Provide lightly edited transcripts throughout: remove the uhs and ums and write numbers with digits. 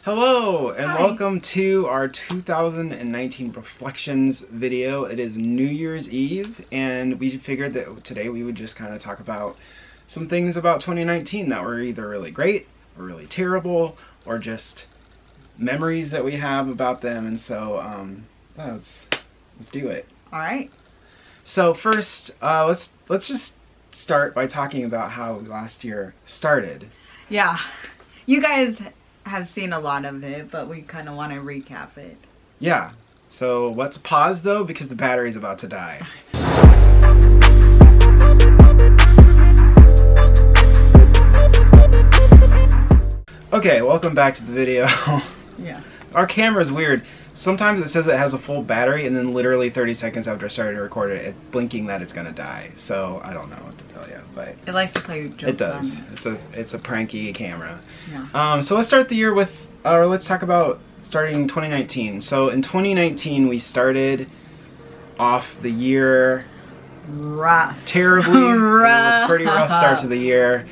Hello and Hi. welcome to our 2019 reflections video. It is New Year's Eve and we figured that today we would just kind of talk about some things about 2019 that were either really great or really terrible or just memories that we have about them. And so let's do it. All right. So first, let's just start by talking about how last year started. Yeah. You guys have seen a lot of it, but we kind of want to recap it. Yeah. So let's pause though because the battery's about to die. Okay, welcome back to the video. Yeah. Our camera's weird. Sometimes it says it has a full battery and then literally 30 seconds after starting to record it, it's blinking that it's gonna die. So I don't know what to tell you, but It likes to play jokes. it does. On. It's a pranky camera. Yeah. So let's start the year with, or let's talk about starting 2019. So in 2019 we started off the year Rough. terribly. It Rough. was pretty rough start to the year.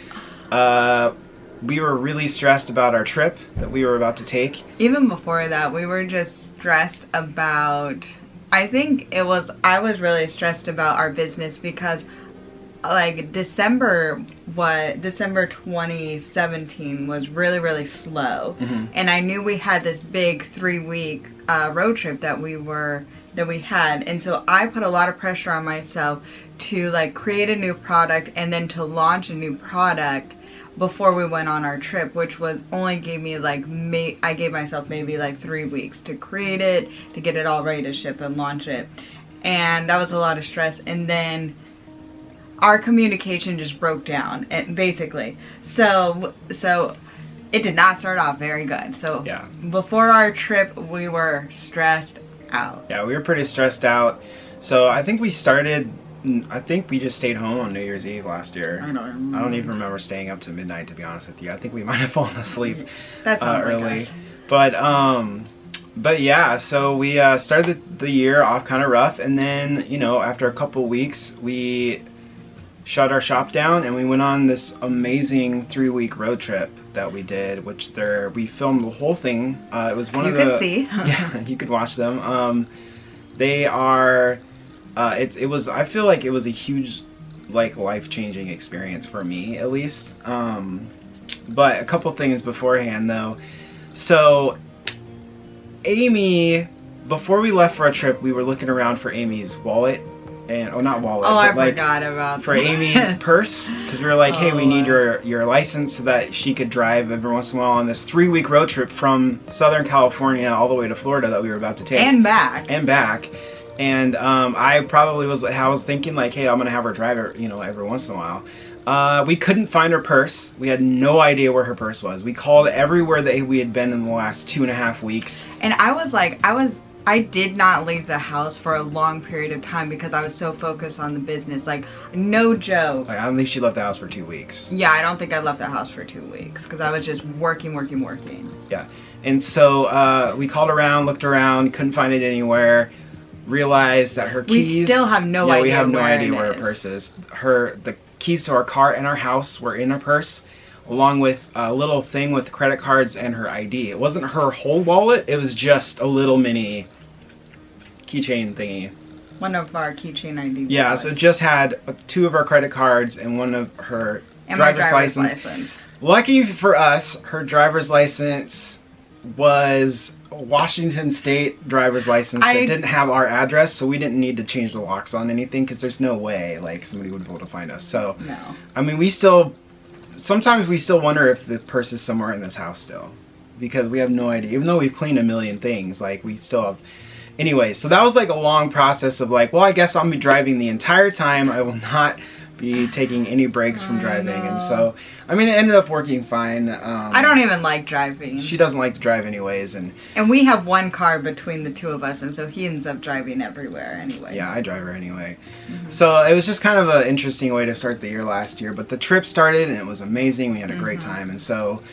We were really stressed about our trip that we were about to take. Even before that, we were just stressed about, I was really stressed about our business because like December 2017 was really, really slow. Mm-hmm. And I knew we had this big 3-week road trip that we had. And so I put a lot of pressure on myself to like create a new product and then to launch a new product before we went on our trip, which was only gave me like, I gave myself maybe like 3 weeks to create it, to get it all ready to ship and launch it. And that was a lot of stress. And then our communication just broke down, basically. So it did not start off very good. So Yeah. Before our trip, we were stressed out. Yeah, we were pretty stressed out. So I think we just stayed home on New Year's Eve last year. I don't remember. I don't even remember staying up to midnight, to be honest with you. I think we might have fallen asleep That sounds like early. us. But yeah, so we started the year off kind of rough, and then, you know, after a couple weeks, we shut our shop down and we went on this amazing 3-week road trip that we did, which we filmed the whole thing. It was one of the... You could see. Yeah, you could watch them. They are... I feel like it was a huge, like, life-changing experience for me, at least. But a couple things beforehand, though. So, Amy, before we left for our trip, we were looking around for Amy's wallet. Not wallet, Oh, but I like, forgot about for that. Amy's purse, because we were like, hey, we need your license so that she could drive every once in a while on this 3-week road trip from Southern California all the way to Florida that we were about to take. And back. And I was thinking like, hey, I'm gonna have her drive it, you know, every once in a while. We couldn't find her purse. We had no idea where her purse was. We called everywhere that we had been in the last 2.5 weeks. And I did not leave the house for a long period of time because I was so focused on the business. Like, no joke. Like, I don't think she left the house for 2 weeks. Yeah, I don't think I left the house for 2 weeks because I was just working. Yeah. And so we called around, looked around, couldn't find it anywhere. Realized that her keys... We still have no idea. We have no idea where where her purse is. The keys to our car and our house were in her purse, along with a little thing with credit cards and her ID. It wasn't her whole wallet. It was just a little mini keychain thingy. One of our keychain IDs. Yeah, so it just had 2 of our credit cards and one of her driver's license. Lucky for us, her driver's license was a Washington State driver's license that didn't have our address, so we didn't need to change the locks on anything because there's no way like somebody would be able to find us. So No. I mean, sometimes we still wonder if the purse is somewhere in this house still, because we have no idea. Even though we've cleaned a million things, like we still have. Anyway, so that was like a long process of like, well, I guess I'll be driving the entire time. I will not be taking any breaks from driving. And so, I mean, it ended up working fine. I don't even like driving. She doesn't like to drive anyways. And we have one car between the two of us, and so he ends up driving everywhere anyway. yeah, I drive her anyway. Mm-hmm. So it was just kind of an interesting way to start the year last year. But the trip started and it was amazing. We had a great time. And so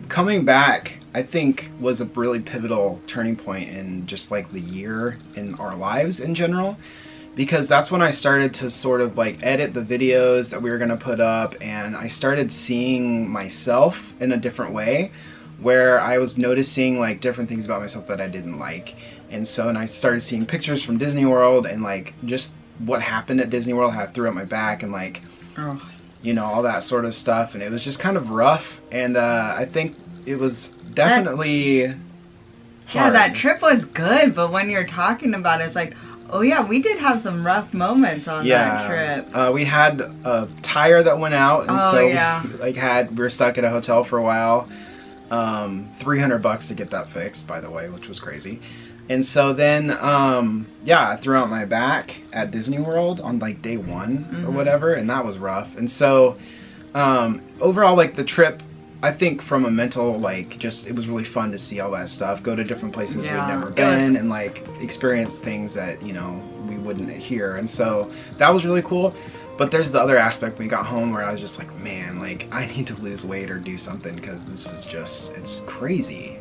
coming back, I think, was a really pivotal turning point in just like the year in our lives in general, because that's when I started to sort of like edit the videos that we were going to put up, and I started seeing myself in a different way. where I was noticing like different things about myself that I didn't like. And so, and I started seeing pictures from Disney World and like just what happened at Disney World, how I threw out my back and like, you know, all that sort of stuff. And it was just kind of rough. And I think it was definitely hard. Yeah, that trip was good, but when you're talking about it, it's like, oh yeah, we did have some rough moments on that trip. We had a tire that went out, and we were stuck at a hotel for a while. $300 to get that fixed, by the way, which was crazy. And so then, I threw out my back at Disney World on like day one or whatever, and that was rough. And so, overall, like the trip, I think from a mental, like, just, it was really fun to see all that stuff, go to different places we'd never been, and like experience things that, you know, we wouldn't hear. And so that was really cool. But there's the other aspect when we got home where I was just like, man, like, I need to lose weight or do something because this is just, it's crazy.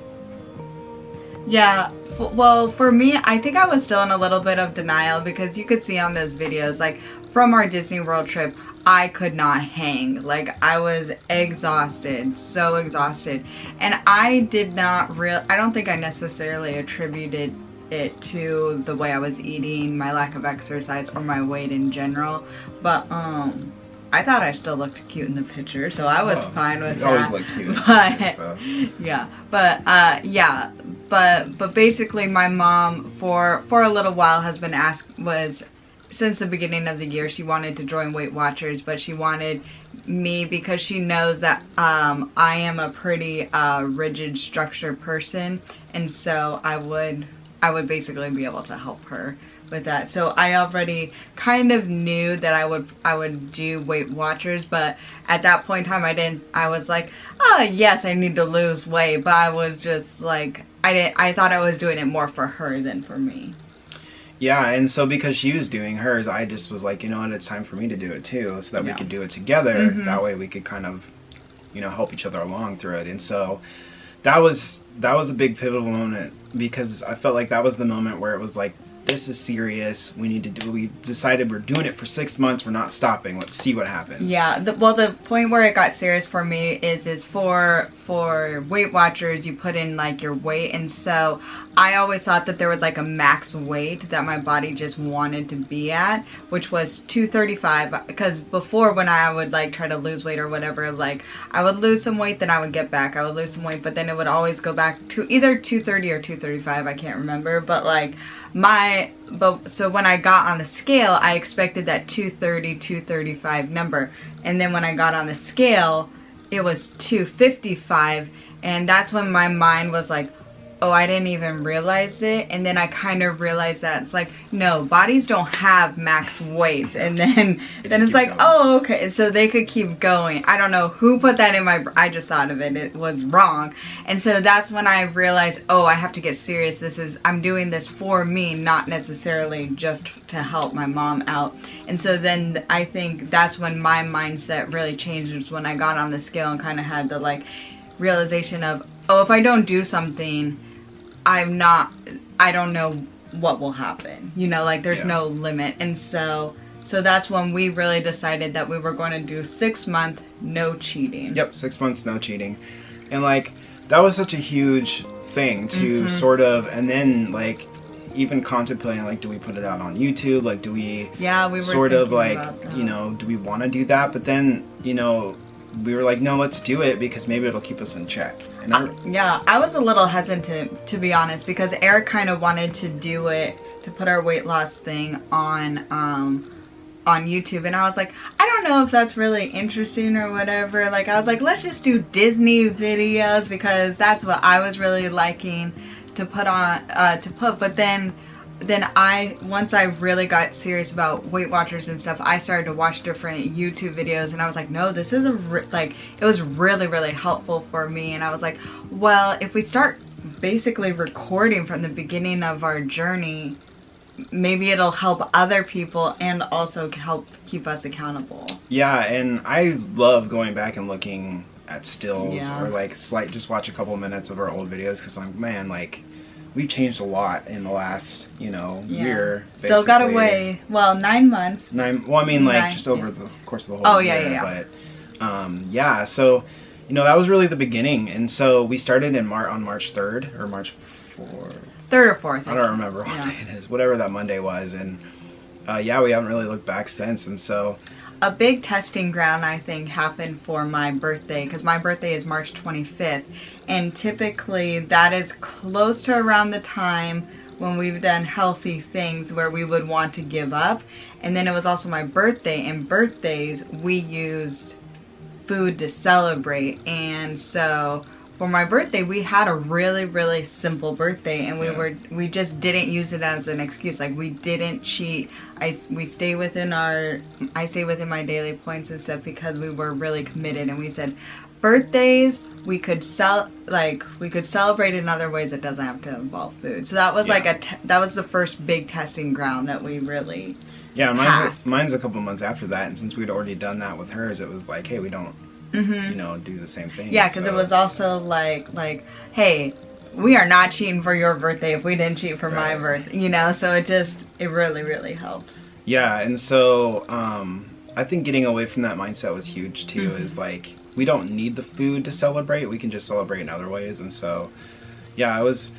Yeah, well, for me, I think I was still in a little bit of denial because you could see on those videos, like, from our Disney World trip, I could not hang. Like, I was exhausted, so exhausted. And I did not I don't think I necessarily attributed it to the way I was eating, my lack of exercise, or my weight in general. But, I thought I still looked cute in the picture, so I was fine with that. You always look cute. But basically my mom for a little while has been since the beginning of the year, she wanted to join Weight Watchers, but she wanted me because she knows that I am a pretty rigid, structured person, and so I would basically be able to help her with that. So I already kind of knew that I would do Weight Watchers, but at that point in time I was like, oh yes, I need to lose weight, but I was just like, I thought I was doing it more for her than for me. Yeah, and so because she was doing hers, I just was like, you know what, it's time for me to do it too, so that we could do it together. That way we could kind of, you know, help each other along through it. And so that was a big pivotal moment, because I felt like that was the moment where it was like, this is serious. We decided we're doing it for 6 months. We're not stopping. Let's see what happens. Yeah. Well, the point where it got serious for me is for Weight Watchers, you put in like your weight, and so I always thought that there was like a max weight that my body just wanted to be at, which was 235. Because before, when I would like try to lose weight or whatever, like I would lose some weight, then I would get back. I would lose some weight, but then it would always go back to either 230 or 235. I can't remember, but like so when I got on the scale, I expected that 230, 235 number. And then when I got on the scale, it was 255. And that's when my mind was like, oh, I didn't even realize it. And then I kind of realized that it's like, no, bodies don't have max weights. And then it's like, oh, okay. So they could keep going. I don't know who put that in I just thought of it. It was wrong. And so that's when I realized, oh, I have to get serious. I'm doing this for me, not necessarily just to help my mom out. And so then I think that's when my mindset really changed, was when I got on the scale and kind of had the like realization of, oh, if I don't do something, I don't know what will happen. You know, like there's no limit. And so that's when we really decided that we were going to do 6 months, no cheating. Yep, 6 months, no cheating. And like, that was such a huge thing to sort of, and then like, even contemplating like, do we put it out on YouTube? Like, do we were sort of like, you know, do we want to do that? But then, you know, we were like, no, let's do it because maybe it'll keep us in check. And I was a little hesitant, to be honest, because Eric kind of wanted to do it, to put our weight loss thing on YouTube, and I was like, I don't know if that's really interesting or whatever. Like, I was like, let's just do Disney videos because that's what I was really liking to put on, but then once I really got serious about Weight Watchers and stuff, I started to watch different YouTube videos, and I was like, no, this is it was really, really helpful for me. And I was like, well, if we start basically recording from the beginning of our journey, maybe it'll help other people and also help keep us accountable. Yeah, and I love going back and looking at stills or like just watch a couple minutes of our old videos, because I'm, man, like, we've changed a lot in the last, you know, year. Still got away. Well, 9 months. Well, I mean, like, just over the course of the whole year. Yeah. But, so, you know, that was really the beginning. And so we started in on March 3rd or March 4th. 3rd or 4th. I don't remember what day it is, whatever that Monday was. And yeah, we haven't really looked back since. And so a big testing ground, I think, happened for my birthday, because my birthday is March 25th, and typically that is close to around the time when we've done healthy things where we would want to give up. And then it was also my birthday, and birthdays we used food to celebrate. And so for my birthday, we had a really, really simple birthday, and we just didn't use it as an excuse. Like, we didn't cheat. I stay within my daily points and stuff because we were really committed, and we said birthdays we could celebrate in other ways that doesn't have to involve food. So that was that was the first big testing ground that we really mine's a couple months after that, and since we'd already done that with hers, it was like, hey, we don't you know, do the same thing. Yeah, because it was also like, hey, we are not cheating for your birthday if we didn't cheat for my birthday, you know. So it really, really helped. Yeah, and so I think getting away from that mindset was huge too. Is like, we don't need the food to celebrate, we can just celebrate in other ways. And so yeah, it was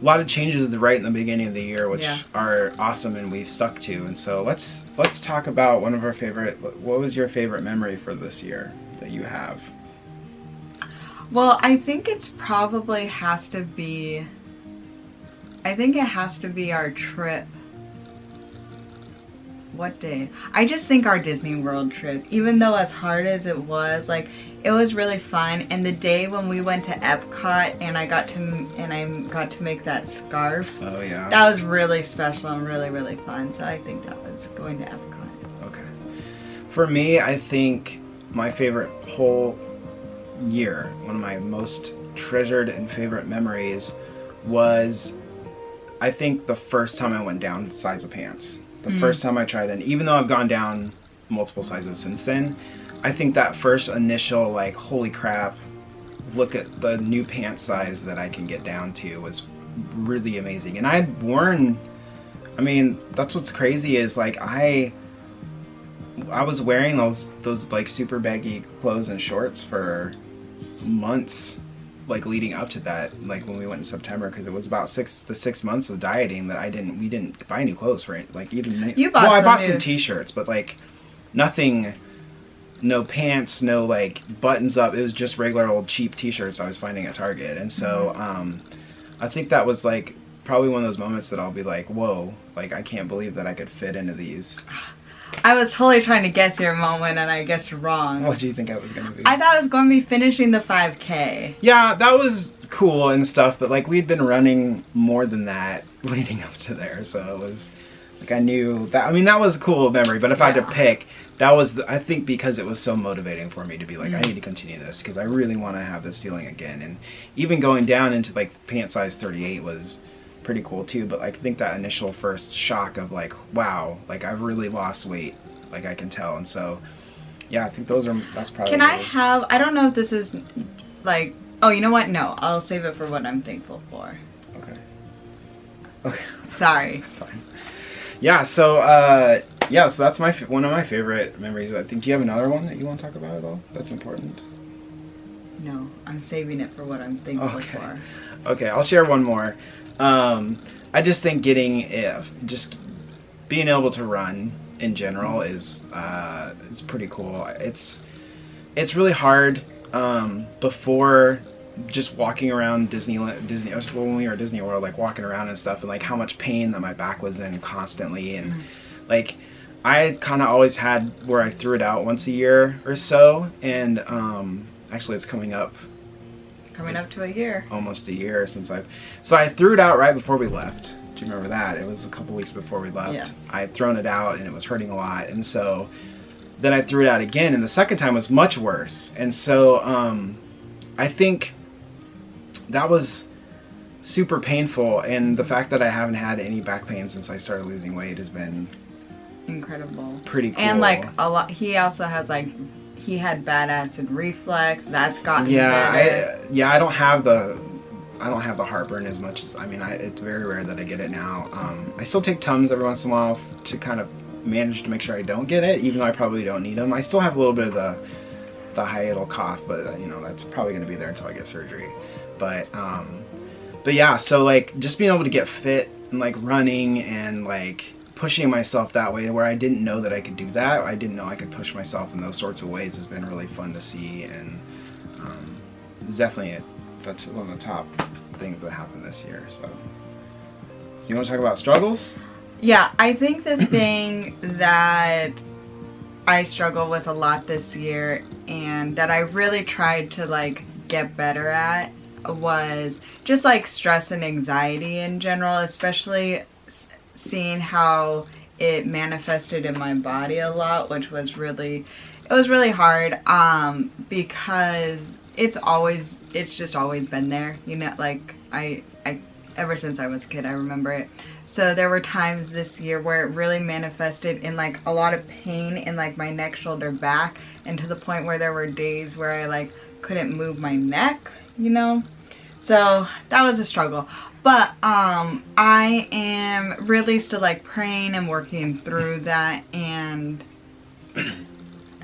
a lot of changes right in the beginning of the year, which are awesome and we've stuck to. And so let's talk about one of our favorite. What was your favorite memory for this year that you have? Well, I think it has to be our trip. What day? I just think our Disney World trip, even though as hard as it was, like, it was really fun. And the day when we went to Epcot and I got to make that scarf. Oh yeah. That was really special and really, really fun. So I think that was going to Epcot. Okay. For me, I think my favorite whole year, one of my most treasured and favorite memories, was, I think, the first time I went down size of pants. The first time I tried it, even though I've gone down multiple sizes since then, I think that first initial, like, holy crap, look at the new pant size that I can get down to, was really amazing. And I had worn, I mean, that's what's crazy, is like, I was wearing those like super baggy clothes and shorts for months, like leading up to that, like when we went in September, because it was about 6 months of dieting that we didn't buy new clothes for it. Like, even I bought some t-shirts, but like nothing, no pants, no like buttons up. It was just regular old cheap t-shirts I was finding at Target. And so I think that was like probably one of those moments that I'll be like, whoa, like, I can't believe that I could fit into these. I was totally trying to guess your moment, and I guessed wrong. What do you think I was going to be? I thought I was going to be finishing the 5K. Yeah, that was cool and stuff, but like, we'd been running more than that leading up to there, so it was like, I knew that. I mean, that was a cool memory, but if I had to pick, that was I think because it was so motivating for me to be like, I need to continue this because I really want to have this feeling again. And even going down into like pant size 38 was pretty cool too, but like, I think that initial first shock of like, wow, like, I've really lost weight, like, I can tell. And so yeah, I think that's probably. I don't know if this is like, oh, you know what, no, I'll save it for what I'm thankful for. Okay, sorry. That's fine. Yeah, so so that's one of my favorite memories. I think, do you have another one that you want to talk about at all that's important? No, I'm saving it for what I'm thankful for. Okay, I'll share one more. I just think just being able to run in general is pretty cool. It's really hard before, just walking around Disney when we were at Disney World, like walking around and stuff, and like how much pain that my back was in constantly. And like, I kind of always had where I threw it out once a year or so, and actually it's coming up to a year. Almost a year since so I threw it out right before we left. Do you remember that? It was a couple weeks before we left. Yes. I had thrown it out and it was hurting a lot, and so then I threw it out again, and the second time was much worse. And so I think that was super painful, and the fact that I haven't had any back pain since I started losing weight has been incredible. Pretty cool. And like a lot, he also has like, he had bad acid reflux. That's gotten better. I don't have the heartburn as much as, I mean, it's very rare that I get it now. I still take Tums every once in a while to kind of manage to make sure I don't get it, even though I probably don't need them. I still have a little bit of the the hiatal cough, but you know, that's probably going to be there until I get surgery. But yeah, so like just being able to get fit and like running and like pushing myself that way where I didn't know that I could do that. I didn't know I could push myself in those sorts of ways has been really fun to see, and it's definitely that's one of the top things that happened this year. So you want to talk about struggles? Yeah, I think the thing that I struggle with a lot this year and that I really tried to like get better at was just like stress and anxiety in general, especially seeing how it manifested in my body a lot, which was really hard, because it's just always been there, you know, like I ever since I was a kid, I remember it. So there were times this year where it really manifested in like a lot of pain in like my neck, shoulder, back, and to the point where there were days where I like couldn't move my neck, you know. So that was a struggle. But I am really still like praying and working through that, and I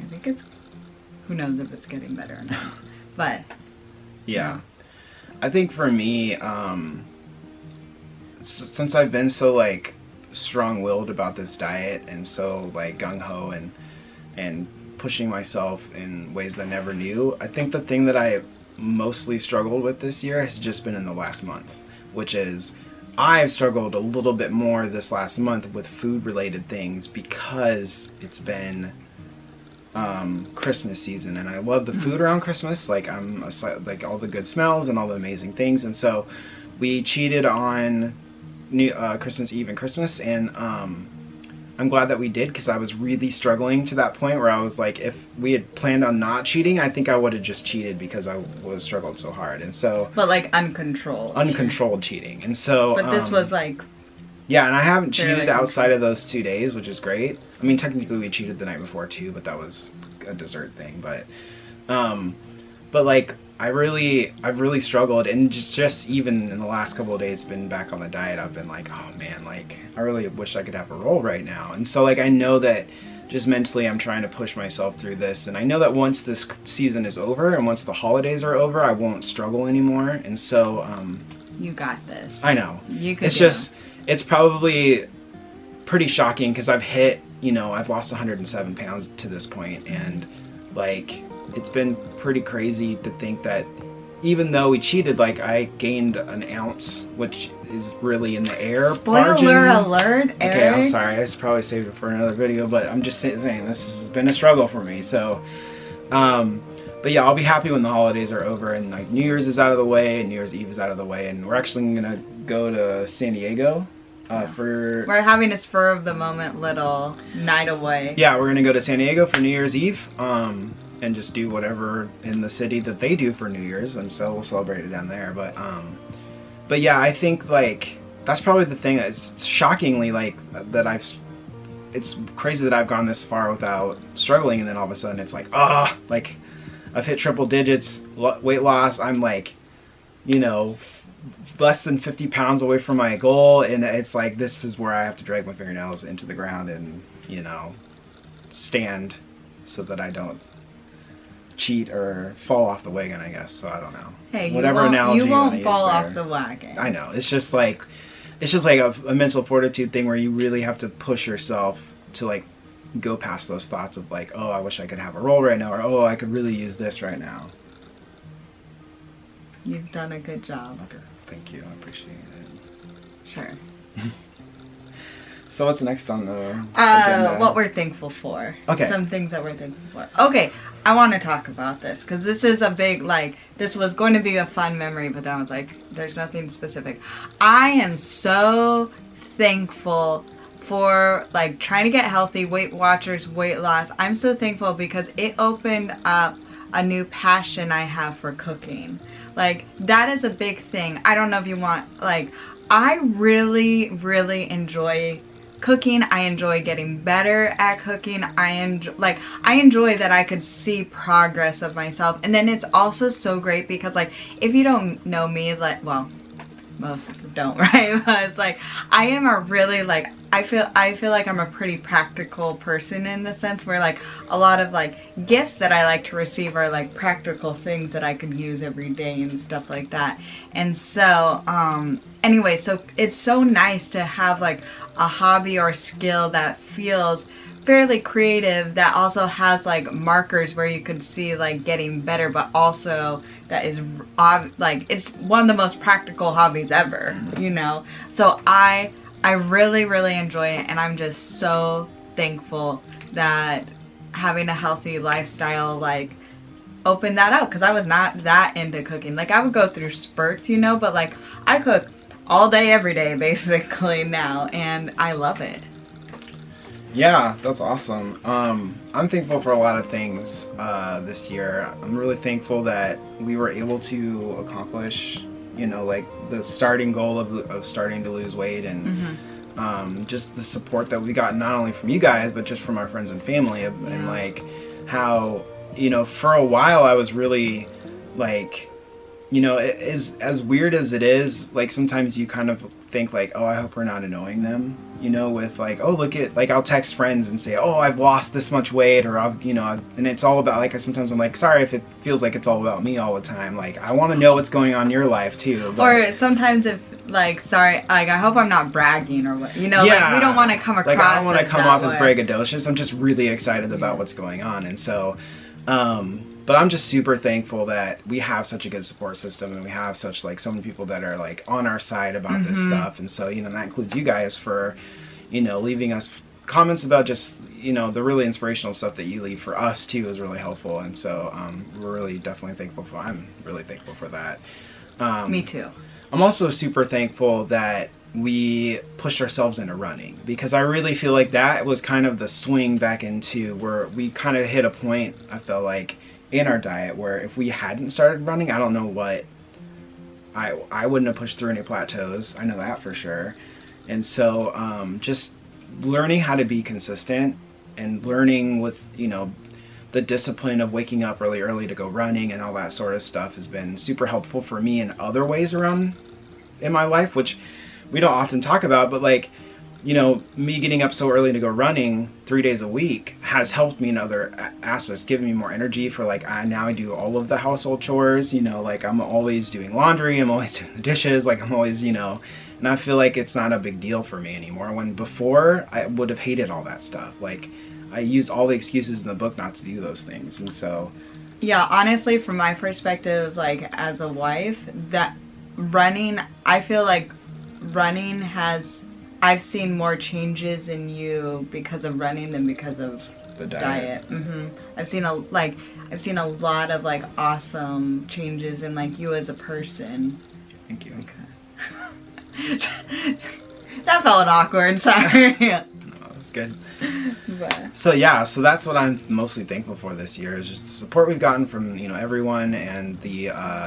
think it's, who knows if it's getting better or not. But yeah. I think for me, since I've been so like strong-willed about this diet and so like gung-ho and pushing myself in ways that I never knew, I think the thing that I mostly struggled with this year has just been in the last month, which is I've struggled a little bit more this last month with food-related things because it's been Christmas season, and I love the food around Christmas. Like like all the good smells and all the amazing things, and so we cheated on Christmas Eve and Christmas, and I'm glad that we did, because I was really struggling to that point where I was like, if we had planned on not cheating, I think I would have just cheated because I was struggled so hard. And so, but like uncontrolled cheating. And so but this was like, yeah, and I haven't cheated outside of those 2 days, which is great. I mean, technically we cheated the night before too, but that was a dessert thing. But like I've really struggled, and just even in the last couple of days been back on the diet, I've been like, oh man, like I really wish I could have a roll right now. And so like I know that just mentally I'm trying to push myself through this, and I know that once this season is over and once the holidays are over, I won't struggle anymore. And so you got this. I know. You could. It's just, it's probably pretty shocking because I've hit, you know, I've lost 107 pounds to this point, and like it's been pretty crazy to think that even though we cheated, like I gained an ounce, which is really in the air. Spoiler alert, Eric. Okay, I'm sorry. I should probably save it for another video, but I'm just saying this has been a struggle for me. So, but yeah, I'll be happy when the holidays are over and like New Year's is out of the way and New Year's Eve is out of the way, and we're actually gonna go to San Diego. We're having a spur of the moment little night away. Yeah, we're gonna go to San Diego for New Year's Eve. And just do whatever in the city that they do for New Year's, and so we'll celebrate it down there. But yeah, I think like that's probably the thing that's shockingly like that it's crazy that I've gone this far without struggling, and then all of a sudden it's like, like I've hit triple digits weight loss. I'm like, you know, less than 50 pounds away from my goal, and it's like this is where I have to drag my fingernails into the ground and, you know, stand so that I don't cheat or fall off the wagon, I guess. So I don't know. Hey, whatever analogy you won't fall off the wagon. I know. It's just like a mental fortitude thing where you really have to push yourself to like go past those thoughts of like, oh, I wish I could have a roll right now, or oh, I could really use this right now. You've done a good job. Okay, thank you. I appreciate it. Sure. So what's next on the agenda? What we're thankful for. Okay. Some things that we're thankful for. Okay, I want to talk about this because this is a big, like, this was going to be a fun memory, but then I was like, there's nothing specific. I am so thankful for, like, trying to get healthy, Weight Watchers, weight loss. I'm so thankful because it opened up a new passion I have for cooking. Like, that is a big thing. I don't know if you want, like, I really, really enjoy cooking. I enjoy getting better at cooking. I enjoy that I could see progress of myself. And then it's also so great because, like, if you don't know me, like, well, most don't, right? But it's like, I am a really like, I feel like I'm a pretty practical person in the sense where like a lot of like gifts that I like to receive are like practical things that I could use every day and stuff like that. And so anyway, so it's so nice to have like a hobby or skill that feels fairly creative, that also has like markers where you can see like getting better, but also that is like, it's one of the most practical hobbies ever, you know? So I really, really enjoy it, and I'm just so thankful that having a healthy lifestyle like opened that up, because I was not that into cooking. Like I would go through spurts, you know, but like I cook all day every day basically now, and I love it. Yeah, that's awesome. I'm thankful for a lot of things this year. I'm really thankful that we were able to accomplish, you know, like the starting goal of starting to lose weight, and just the support that we got not only from you guys but just from our friends and family, and like how, you know, for a while I was really like, you know, it is as weird as it is, like sometimes you kind of think like, oh, I hope we're not annoying them, you know, with like, oh, look at, like I'll text friends and say, oh, I've lost this much weight, or I've, you know, and it's all about, like, sometimes I'm like, sorry if it feels like it's all about me all the time. Like I want to know what's going on in your life too. But, or sometimes if like, sorry, like I hope I'm not bragging or what, you know, like we don't want to come across like I don't want to come off as way. braggadocious. I'm just really excited about what's going on, and so but I'm just super thankful that we have such a good support system, and we have such like so many people that are like on our side about this stuff. And so, you know, that includes you guys for, you know, leaving us comments about just, you know, the really inspirational stuff that you leave for us too is really helpful. And so we're really definitely thankful for, I'm really thankful for that. Me too. I'm also super thankful that we pushed ourselves into running, because I really feel like that was kind of the swing back into where we kind of hit a point, I felt like, in our diet where if we hadn't started running, I don't know what, I wouldn't have pushed through any plateaus. I know that for sure. And so just learning how to be consistent, and learning with, you know, the discipline of waking up really early to go running and all that sort of stuff has been super helpful for me in other ways around in my life, which we don't often talk about, but like, you know, me getting up so early to go running 3 days a week has helped me in other aspects, giving me more energy for like, now I do all of the household chores, you know, like I'm always doing laundry, I'm always doing the dishes, like I'm always, you know, and I feel like it's not a big deal for me anymore, when before I would have hated all that stuff. Like I used all the excuses in the book not to do those things. And so yeah, honestly, from my perspective, like as a wife, that running, I feel like running has, I've seen more changes in you because of running than because of the diet. I've seen a lot of like awesome changes in like you as a person. Thank you. That felt awkward, sorry. No, it was good. But. So yeah, so that's what I'm mostly thankful for this year, is just the support we've gotten from, you know, everyone, and the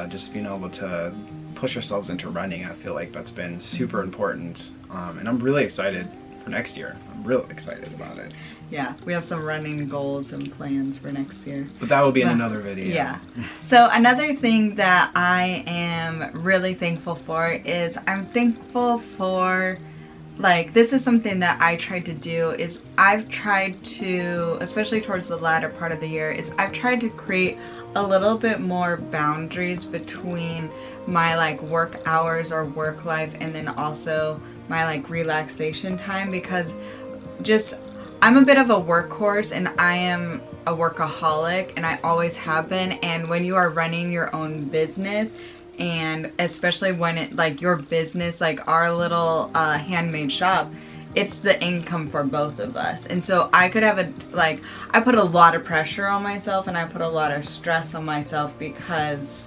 just being able to push ourselves into running. I feel like that's been super important, and I'm really excited for next year. I'm really excited about it. Yeah, we have some running goals and plans for next year. But that will be in another video. Yeah. So another thing that I am really thankful for is I'm thankful for, like, this is something that I tried to do, is I've tried to, especially towards the latter part of the year, is I've tried to create a little bit more boundaries between my like work hours or work life, and then also my like relaxation time, because just I'm a bit of a workhorse, and I am a workaholic, and I always have been. And when you are running your own business, and especially when it like your business, like our little handmade shop, it's the income for both of us. And so I could have I put a lot of pressure on myself, and I put a lot of stress on myself, because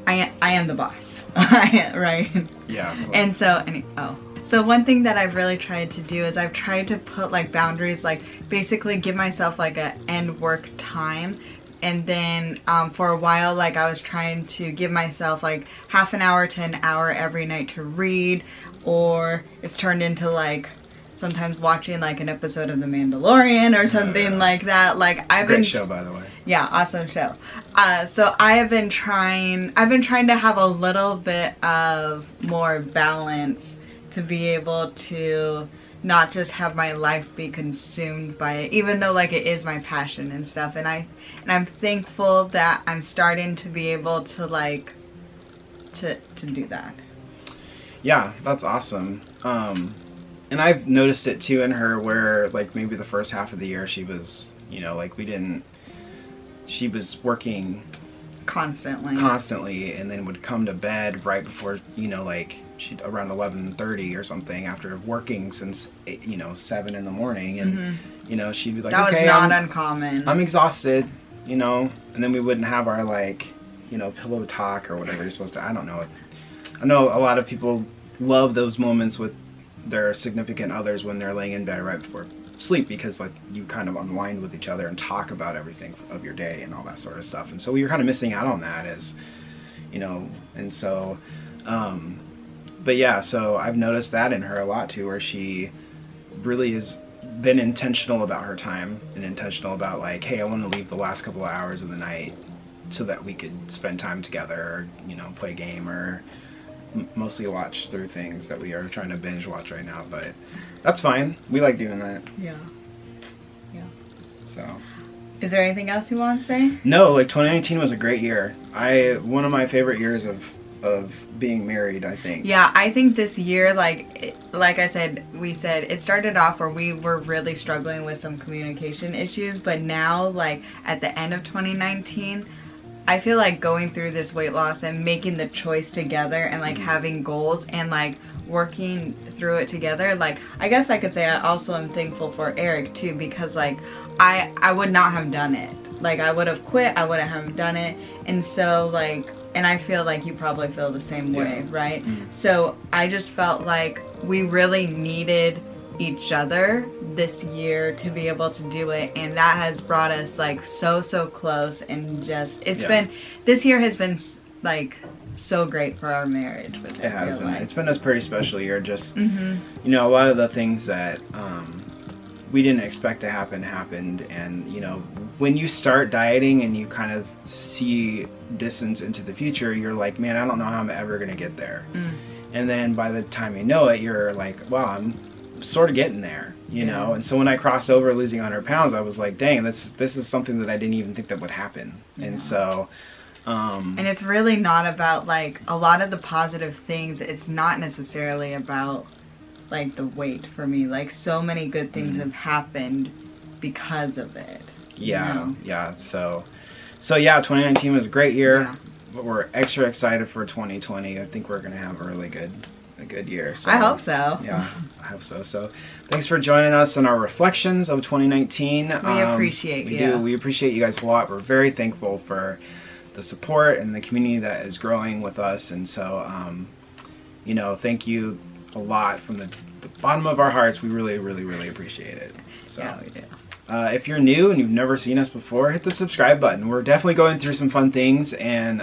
I am the boss, right? Yeah. And so, so one thing that I've really tried to do is I've tried to put like boundaries, like basically give myself like a end work time. And then for a while, like I was trying to give myself like half an hour to an hour every night to read, or it's turned into like sometimes watching like an episode of The Mandalorian or something like that. Like I've been Great show, by the way. Yeah, awesome show. So I've been trying to have a little bit of more balance to be able to not just have my life be consumed by it, even though like it is my passion and stuff. And I'm thankful that I'm starting to be able to like to do that. Yeah, that's awesome. And I've noticed it too in her, where like maybe the first half of the year she was, you know, like she was working constantly, and then would come to bed right before, you know, like she'd around 11:30 or something, after working since 7 in the morning, and you know, she'd be like, that okay, was not uncommon. I'm exhausted, you know, and then we wouldn't have our like, you know, pillow talk or whatever you're supposed to. I don't know. I know a lot of people love those moments with their significant others when they're laying in bed right before sleep, because like you kind of unwind with each other and talk about everything of your day and all that sort of stuff. And so we were kind of missing out on that, as you know. And so but yeah, so I've noticed that in her a lot too, where she really has been intentional about her time and intentional about like, hey, I want to leave the last couple of hours of the night so that we could spend time together, or, you know, play a game, or mostly watch through things that we are trying to binge watch right now. But that's fine. We like doing that. Yeah. So. Is there anything else you want to say? No, like 2019 was a great year. One of my favorite years of being married, I think. Yeah, I think this year, like I said, it started off where we were really struggling with some communication issues, but now, like, at the end of 2019, I feel like going through this weight loss and making the choice together and, like, having goals and, like, working through it together, like, I guess I could say I also am thankful for Eric, too, because, like, I would not have done it. Like, I would have quit, I wouldn't have done it, and so, like, and I feel like you probably feel the same way, right? So I just felt like we really needed each other this year to be able to do it, and that has brought us like so close, and just this year has been like so great for our marriage. Which it has been. Like. It's been a pretty special year. Just you know, a lot of the things that we didn't expect to happen happened, and you know, when you start dieting and you kind of see distance into the future, you're like, man, I don't know how I'm ever gonna get there. And then by the time you know it, you're like, wow, I'm sort of getting there, you know. And so when I crossed over losing 100 pounds, I was like, dang, this is something that I didn't even think that would happen. And so and it's really not about, like, a lot of the positive things, it's not necessarily about like the weight for me. Like, so many good things have happened because of it. Yeah. So yeah, 2019 was a great year, but we're extra excited for 2020. I think we're gonna have a really good year. So, I hope so. Yeah, I hope so. So thanks for joining us in our reflections of 2019. We appreciate you. We appreciate you guys a lot. We're very thankful for the support and the community that is growing with us. And so, you know, thank you a lot from the bottom of our hearts. We really appreciate it. So, yeah, we do. If you're new and you've never seen us before, hit the subscribe button. We're definitely going through some fun things, and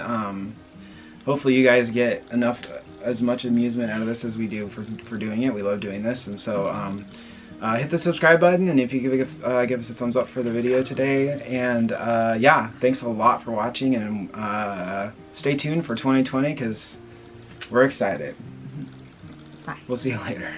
hopefully you guys get as much amusement out of this as we do for doing it. We love doing this, and so hit the subscribe button, and if you give us a thumbs up for the video today. And yeah, thanks a lot for watching, and stay tuned for 2020 because we're excited. Bye. We'll see you later.